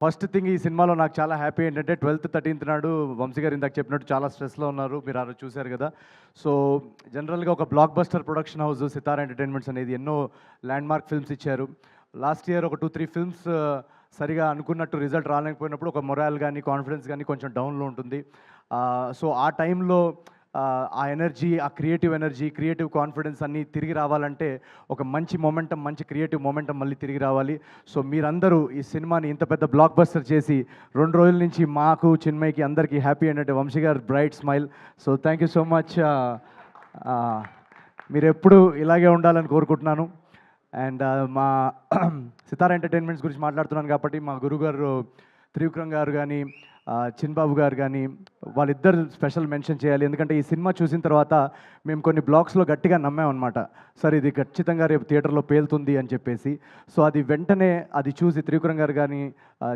First thing ఈ సినిమాలో నాకు చాలా హ్యాపీ ఏంటంటే 12th 13th నాడు వంశీ గారు ఇందాక చెప్పినట్టు చాలా స్ట్రెస్లో ఉన్నారు. మీరు ఆ రోజు చూశారు కదా. సో జనరల్గా ఒక బ్లాక్ బస్టర్ ప్రొడక్షన్ హౌస్ సితారా ఎంటర్టైన్మెంట్స్ అనేది ఎన్నో ల్యాండ్మార్క్ ఫిల్మ్స్ ఇచ్చారు. లాస్ట్ ఇయర్ ఒక 2-3 ఫిల్మ్స్ సరిగా అనుకున్నట్టు రిజల్ట్ రాలేకపోయినప్పుడు ఒక మొరాల్ కానీ కాన్ఫిడెన్స్ కానీ కొంచెం డౌన్లో ఉంటుంది. సో ఆ టైంలో ఆ ఎనర్జీ, ఆ క్రియేటివ్ ఎనర్జీ, క్రియేటివ్ కాన్ఫిడెన్స్ అన్నీ తిరిగి రావాలంటే ఒక మంచి మొమెంటం, మంచి క్రియేటివ్ మొమెంటం మళ్ళీ తిరిగి రావాలి. సో మీరందరూ ఈ సినిమాని ఇంత పెద్ద బ్లాక్ బస్టర్ చేసి 2 రోజుల నుంచి మాకు, చిన్మయ్కి అందరికీ హ్యాపీ ఏంటంటే వంశీ గారు bright smile. So thank you so much. మీరు ఎప్పుడు ఇలాగే ఉండాలని కోరుకుంటున్నాను. అండ్ మా సితారా ఎంటర్టైన్మెంట్స్ గురించి మాట్లాడుతున్నాను కాబట్టి మా గురుగారు త్రివిక్రమ్ గారు కానీ, చిన్బాబు గారు కానీ వాళ్ళిద్దరు స్పెషల్ మెన్షన్ చేయాలి. ఎందుకంటే ఈ సినిమా చూసిన తర్వాత మేము కొన్ని బ్లాగ్స్లో గట్టిగా నమ్మామన్నమాట. సార్ ఇది ఖచ్చితంగా రేపు థియేటర్లో పేలుతుంది అని చెప్పేసి. సో అది వెంటనే అది చూసి త్రివిక్రమ్ గారు కానీ,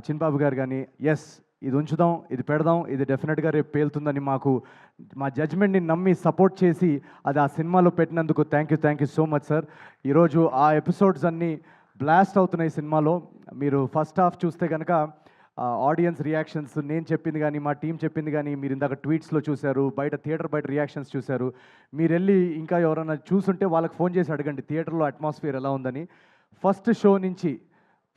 చిన్బాబు గారు కానీ ఎస్ ఇది ఉంచుదాం, ఇది పెడదాం, ఇది డెఫినెట్గా రేపు పేలుతుందని మా జడ్జ్మెంట్ని నమ్మి సపోర్ట్ చేసి అది ఆ సినిమాలో పెట్టినందుకు thank you so much sir. ఈరోజు ఆ ఎపిసోడ్స్ అన్నీ బ్లాస్ట్ అవుతున్నాయి సినిమాలో. మీరు ఫస్ట్ హాఫ్ చూస్తే కనుక ఆడియన్స్ రియాక్షన్స్, నేను చెప్పింది కానీ, మా టీం చెప్పింది కానీ, మీరు ఇందాక ట్వీట్స్లో చూశారు, థియేటర్ బయట రియాక్షన్స్ చూశారు. మీరు వెళ్ళి ఇంకా ఎవరైనా చూసుంటే వాళ్ళకి ఫోన్ చేసి అడగండి థియేటర్లో అట్మాస్ఫియర్ ఎలా ఉందని. ఫస్ట్ షో నుంచి,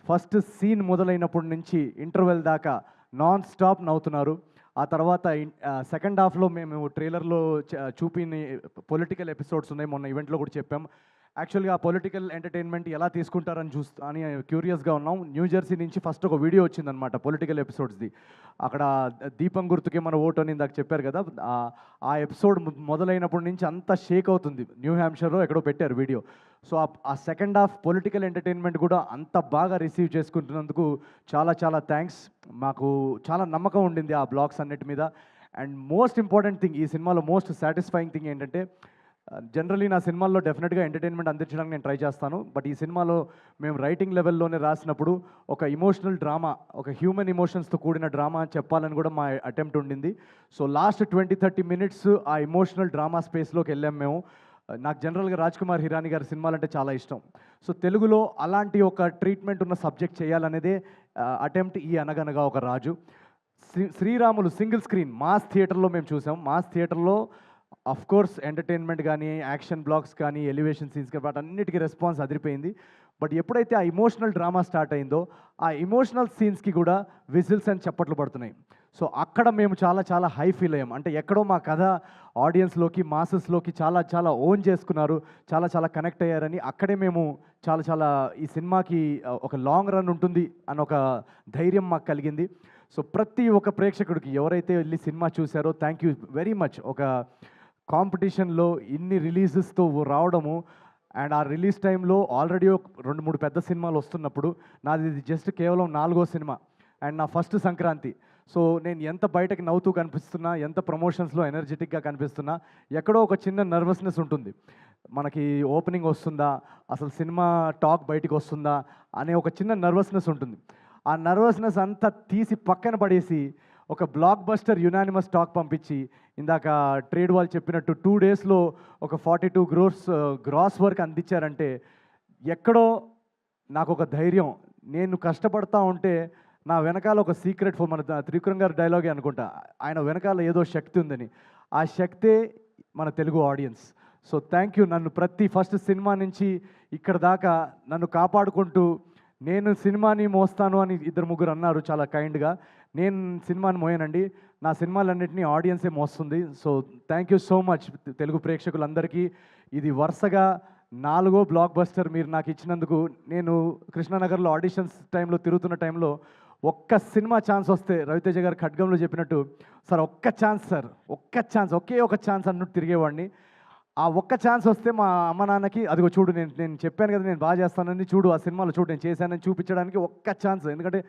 ఫస్ట్ సీన్ మొదలైనప్పటి నుంచి ఇంటర్వెల్ దాకా నాన్ స్టాప్ నవ్వుతున్నారు. ఆ తర్వాత సెకండ్ హాఫ్లో మేము ట్రైలర్లో చూపిన పొలిటికల్ ఎపిసోడ్స్ ఉన్నాయి, మొన్న ఈవెంట్లో కూడా చెప్పాం. యాక్చువల్గా ఆ పొలిటికల్ ఎంటర్టైన్మెంట్ ఎలా తీసుకుంటారని అని క్యూరియస్గా ఉన్నాం. న్యూజెర్సీ నుంచి ఫస్ట్ ఒక వీడియో వచ్చిందనమాట పొలిటికల్ ఎపిసోడ్స్ది. అక్కడ దీపం గుర్తుకే మన ఓటు అని ఇందాక చెప్పారు కదా. ఆ ఎపిసోడ్ మొదలైనప్పటి నుంచి అంతా షేక్ అవుతుంది. న్యూ హ్యాంప్షైర్లో ఎక్కడో పెట్టారు వీడియో. సో ఆ సెకండ్ హాఫ్ పొలిటికల్ ఎంటర్టైన్మెంట్ కూడా అంత బాగా రిసీవ్ చేసుకుంటున్నందుకు చాలా థ్యాంక్స్. మాకు చాలా నమ్మకం ఉండింది ఆ బ్లాగ్స్ అన్నిటి మీద. అండ్ మోస్ట్ ఇంపార్టెంట్ థింగ్, ఈ సినిమాలో మోస్ట్ సాటిస్ఫైయింగ్ థింగ్ ఏంటంటే, జనరలీ నా సినిమాల్లో డెఫినెట్గా ఎంటర్టైన్మెంట్ అందించడానికి నేను ట్రై చేస్తాను. బట్ ఈ సినిమాలో మేము రైటింగ్ లెవెల్లోనే రాసినప్పుడు ఒక ఇమోషనల్ డ్రామా, ఒక హ్యూమన్ ఇమోషన్స్తో కూడిన డ్రామా చెప్పాలని కూడా మా అటెంప్ట్ ఉండింది. సో లాస్ట్ 20-30 మినిట్స్ ఆ ఇమోషనల్ డ్రామా స్పేస్లోకి వెళ్ళాం మేము. నాకు జనరల్గా రాజ్ కుమార్ హిరానీ గారి సినిమాలంటే చాలా ఇష్టం. సో తెలుగులో అలాంటి ఒక ట్రీట్మెంట్ ఉన్న సబ్జెక్ట్ చేయాలనేదే అటెంప్ట్ ఈ అనగనగా ఒక రాజు. శ్రీరాములు సింగిల్ స్క్రీన్ మాస్ థియేటర్లో మేము చూసాం. మాస్ థియేటర్లో అఫ్ కోర్స్ ఎంటర్టైన్మెంట్ కానీ, యాక్షన్ బ్లాక్స్ కానీ, ఎలివేషన్ సీన్స్ కానీ వాటన్నిటికీ రెస్పాన్స్ అదిరిపోయింది. బట్ ఎప్పుడైతే ఆ ఇమోషనల్ డ్రామా స్టార్ట్ అయిందో ఆ ఇమోషనల్ సీన్స్కి కూడా విజిల్స్ అని చప్పట్లు పడుతున్నాయి. సో అక్కడ మేము చాలా హై ఫీల్ అయ్యాం. అంటే ఎక్కడో మా కథ ఆడియన్స్లోకి, మాసెస్లోకి చాలా ఓన్ చేసుకున్నారు, చాలా కనెక్ట్ అయ్యారని అక్కడే మేము చాలా ఈ సినిమాకి ఒక లాంగ్ రన్ ఉంటుంది అని ఒక ధైర్యం మాకు కలిగింది. సో ప్రతి ఒక్క ప్రేక్షకుడికి ఎవరైతే వెళ్ళి సినిమా చూశారో థ్యాంక్ యూ వెరీ మచ్. ఒక కాంపిటీషన్లో ఇన్ని రిలీజెస్తో రావడము, అండ్ ఆ రిలీజ్ టైంలో ఆల్రెడీ 2-3 పెద్ద సినిమాలు వస్తున్నప్పుడు నాది జస్ట్ కేవలం 4వ సినిమా అండ్ నా ఫస్ట్ సంక్రాంతి. సో నేను ఎంత బయటకి నవ్వుతూ కనిపిస్తున్నా, ఎంత ప్రమోషన్స్లో ఎనర్జెటిక్గా కనిపిస్తున్నా, ఎక్కడో ఒక చిన్న నర్వస్నెస్ ఉంటుంది. మనకి ఓపెనింగ్ వస్తుందా, అసలు సినిమా టాక్ బయటికి వస్తుందా అనే ఒక చిన్న నర్వస్నెస్ ఉంటుంది. ఆ నర్వస్నెస్ అంతా తీసి పక్కన పడేసి ఒక బ్లాక్ బస్టర్ యునానిమస్ టాక్ పంపించి, ఇందాక ట్రేడ్ వాళ్ళు చెప్పినట్టు 2 డేస్లో ఒక 42 crores గ్రాస్ వర్క్ అందించారంటే ఎక్కడో నాకు ఒక ధైర్యం. నేను కష్టపడతా ఉంటే నా వెనకాల ఒక సీక్రెట్ మన త్రివిక్రమ్ గారి డైలాగే అనుకుంటా, ఆయన వెనకాల ఏదో శక్తి ఉందని. ఆ శక్తే మన Telugu audience. So thank you. నన్ను ప్రతి ఫస్ట్ సినిమా నుంచి ఇక్కడ దాకా నన్ను కాపాడుకుంటూ, నేను సినిమాని మోస్తాను అని 2-3 అన్నారు చాలా కైండ్గా. నేను సినిమాని మోయనండి, నా సినిమాలన్నింటినీ ఆడియన్సే మోస్తుంది. So thank you so much Telugu ప్రేక్షకులందరికీ. ఇది వరుసగా 4వ బ్లాక్ బస్టర్ మీరు నాకు ఇచ్చినందుకు. నేను కృష్ణానగర్లో ఆడిషన్స్ టైంలో తిరుగుతున్న టైంలో ఒక్క సినిమా ఛాన్స్ వస్తే రవితేజ గారు ఖడ్గంలో చెప్పినట్టు, సార్ ఒక్క ఛాన్స్ ఒకే ఒక ఛాన్స్ అన్నట్టు తిరిగేవాడిని. ఆ ఒక్క ఛాన్స్ వస్తే మా అమ్మ నాన్నకి అదిగో చూడు నేను చెప్పాను కదా నేను బాగా చేస్తానని, చూడు ఆ సినిమాలో చూడు నేను చేశానని చూపించడానికి ఒక్క ఛాన్స్. ఎందుకంటే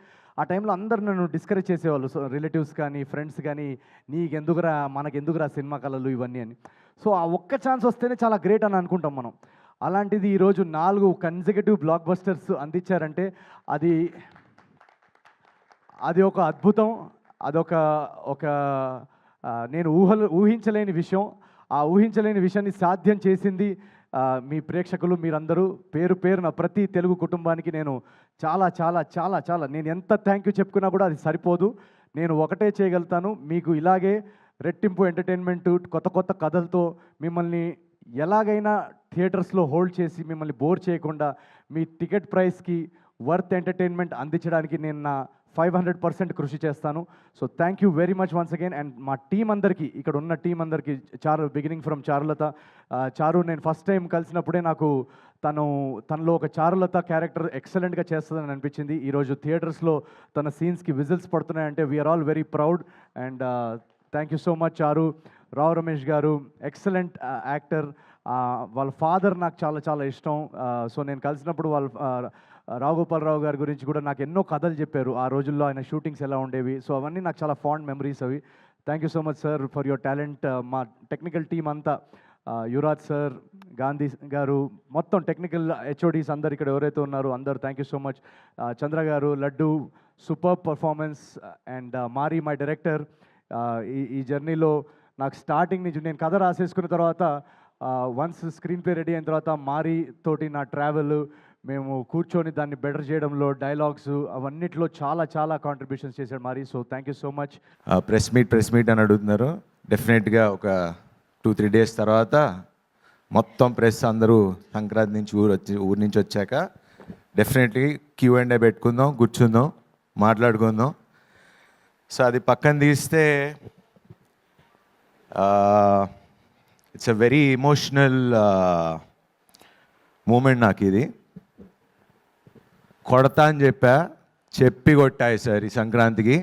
ఆ టైంలో అందరు నన్ను డిస్కరేజ్ చేసేవాళ్ళు, సో రిలేటివ్స్ కానీ, ఫ్రెండ్స్ కానీ, మనకెందుకురా సినిమా కళలు ఇవన్నీ అని. సో ఆ ఒక్క ఛాన్స్ వస్తేనే చాలా గ్రేట్ అని అనుకుంటాం మనం. అలాంటిది ఈరోజు 4 కన్సిక్యూటివ్ బ్లాక్ బస్టర్స్ అందించారంటే అది ఒక అద్భుతం. అదొక నేను ఊహించలేని విషయం. ఆ ఊహించలేని విషయాన్ని సాధ్యం చేసింది మీ ప్రేక్షకులు మీరందరూ పేరు పేరున ప్రతి తెలుగు కుటుంబానికి నేను చాలా చాలా చాలా చాలా నేను ఎంత థ్యాంక్ యూ చెప్పుకున్నా కూడా అది సరిపోదు. నేను ఒకటే చేయగలుగుతాను, మీకు ఇలాగే రెట్టింపు ఎంటర్టైన్మెంట్ కొత్త కొత్త కథలతో మిమ్మల్ని ఎలాగైనా థియేటర్స్లో హోల్డ్ చేసి మిమ్మల్ని బోర్ చేయకుండా మీ టికెట్ ప్రైస్కి వర్త్ ఎంటర్టైన్మెంట్ అందించడానికి నేను నా 500% కృషి చేస్తాను. So thank you very much once again. And మా టీం అందరికీ, ఇక్కడ ఉన్న టీం అందరికీ, బిగినింగ్ ఫ్రమ్ చారులత. చారు నేను ఫస్ట్ టైం కలిసినప్పుడే నాకు తనలో ఒక చారులత క్యారెక్టర్ ఎక్సలెంట్గా చేస్తుందని అనిపించింది. ఈరోజు థియేటర్స్లో తన సీన్స్కి విజిల్స్ పడుతున్నాయంటే we are all very proud. And thank you so much Charu. Rao Ramesh గారు ఎక్సలెంట్ యాక్టర్. వాళ్ళ ఫాదర్ నాకు చాలా చాలా ఇష్టం. సో నేను కలిసినప్పుడు రావు గోపాలరావు గారి గురించి కూడా నాకు ఎన్నో కథలు చెప్పారు. ఆ రోజుల్లో ఆయన షూటింగ్స్ ఎలా ఉండేవి. సో అవన్నీ నాకు చాలా ఫాండ్ మెమరీస్ అవి. Thank you so much sir for your talent. మా టెక్నికల్ టీమ్ అంతా, యువరాజ్ సార్, గాంధీ గారు, మొత్తం టెక్నికల్ హెచ్ఓడీస్ అందరు ఇక్కడ ఎవరైతే ఉన్నారో అందరూ thank you so much. Chandra garu, Laddu, super performance. And Mari my director. ఈ జర్నీలో నాకు స్టార్టింగ్ నుంచి నేను కథ రాసేసుకున్న తర్వాత వన్స్ స్క్రీన్ ప్లే రెడీ అయిన తర్వాత మారీ తోటి నా ట్రావెల్, మేము కూర్చొని దాన్ని బెటర్ చేయడంలో, డైలాగ్స్ అవన్నిట్లో చాలా చాలా కాంట్రిబ్యూషన్స్ చేశాడు Mari. So thank you so much. Press meet అని అడుగుతున్నారు. డెఫినెట్గా ఒక 2-3 డేస్ తర్వాత మొత్తం ప్రెస్ అందరూ సంక్రాంతి నుంచి ఊరి నుంచి వచ్చాక డెఫినెట్లీ Q&A పెట్టుకుందాం, కూర్చుందాం, మాట్లాడుకుందాం. సో అది పక్కన తీస్తే it's a very emotional moment నాకు ఇది. కొడతా అని చెప్పి కొట్టాయి సార్ ఈ సంక్రాంతికి.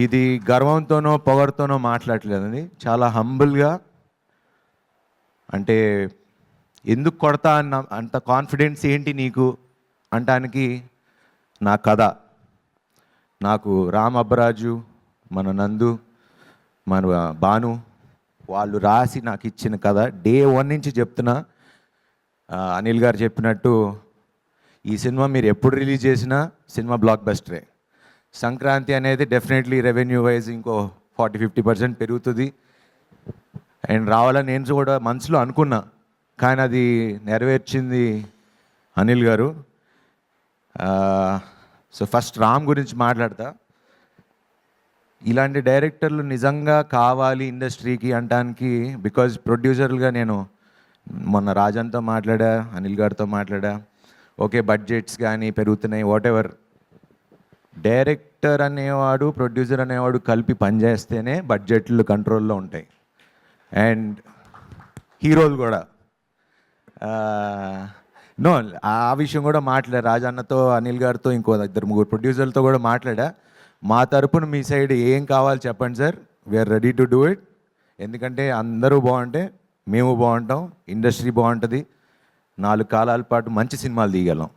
ఇది గర్వంతోనో పొగరుతోనో మాట్లాడలేదండి, చాలా హంబుల్గా. అంటే ఎందుకు కొడతా అన్న అంత కాన్ఫిడెన్స్ ఏంటి నీకు అంటానికి నా కథ, నాకు రామ్ అబ్బరాజు, మన నందు, మన భాను వాళ్ళు రాసి నాకు ఇచ్చిన కథ. డే 1 నుంచి చెప్తున్నా, అనిల్ గారు చెప్పినట్టు ఈ సినిమా మీరు ఎప్పుడు రిలీజ్ చేసినా సినిమా బ్లాక్ బస్టరే. సంక్రాంతి అనేది డెఫినెట్లీ రెవెన్యూ వైజ్ ఇంకో 40-50% పెరుగుతుంది అండ్ రావాలని నేను కూడా మనసులో అనుకున్నా. కానీ అది నెరవేర్చింది అనిల్ గారు. సో ఫస్ట్ రామ్ గురించి మాట్లాడతా. ఇలాంటి డైరెక్టర్లు నిజంగా కావాలి ఇండస్ట్రీకి అంటానికి. బికాజ్ ప్రొడ్యూసర్లుగా నేను మొన్న రాజన్తో మాట్లాడా, అనిల్ గారితో మాట్లాడా. ఓకే, బడ్జెట్స్ కానీ పెరుగుతున్నాయి, వాట్ ఎవర్. డైరెక్టర్ అనేవాడు, ప్రొడ్యూసర్ అనేవాడు కలిపి పనిచేస్తేనే బడ్జెట్లు కంట్రోల్లో ఉంటాయి. అండ్ హీరోలు కూడా ఆ విషయం కూడా మాట్లాడా రాజన్నతో, అనిల్ గారితో, ఇంకో 2-3 ప్రొడ్యూసర్లతో కూడా మాట్లాడా. మా తరపున మీ సైడ్ ఏం కావాలి చెప్పండి sir, we're ready to do it. ఎందుకంటే అందరూ బాగుంటే మేము బాగుంటాం, ఇండస్ట్రీ బాగుంటుంది, 4 కాలాల పాటు మంచి సినిమాలు తీయగలం.